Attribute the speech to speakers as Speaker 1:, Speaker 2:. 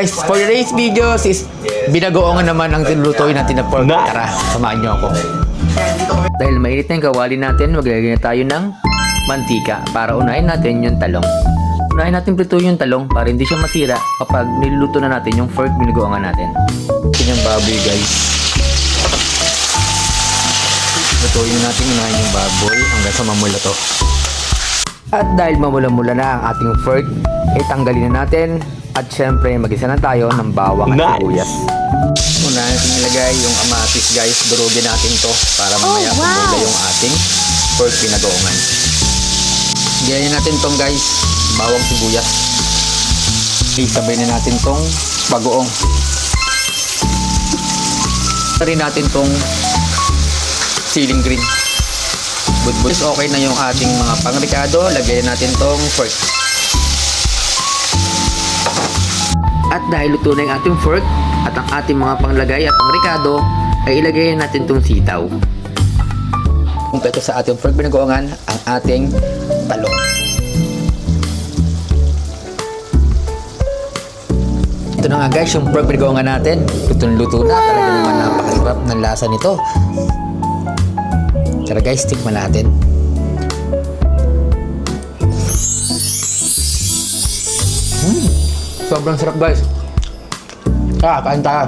Speaker 1: Guys, for today's videos is binagoongan naman ang tinulutuin natin na pork. Tara, samahan niyo ako. Dahil mainit na yung kawali natin, maglagay na tayo ng mantika para unahin natin yung talong. Unahin natin prituin yung talong para hindi siya masira kapag niluluto na natin yung pork binagoongan natin. Ito yung baboy, guys. Lutuin natin, unahin yung baboy hanggang sa mamula to. At dahil mamula-mula na ang ating pork, tanggalin na natin. At syempre, mag-isa na tayo ng bawang at sibuyas. Una natin ilagay yung kamatis, guys. Durugin natin to para mamaya pumula yung ating pork binagoongan. Ganyan natin tong, guys, bawang sibuyas. Sabay na natin tong bagoong. Sabay natin tong siling green. Budbud. Okay na yung ating mga pangricado. Lagyan natin tong pork. At dahil luto na yung ating pork at ang ating mga panglagay at pangricado, ay ilagay natin itong sitaw. Kumpleto sa ating pork binagoongan ang ating talong. Ito na nga, guys, yung pork binagoongan natin. Luto na. Talaga naman napakasarap ng lasa nito. Tara, guys, tikman natin. Sobrang sarap, guys. Kain tayo.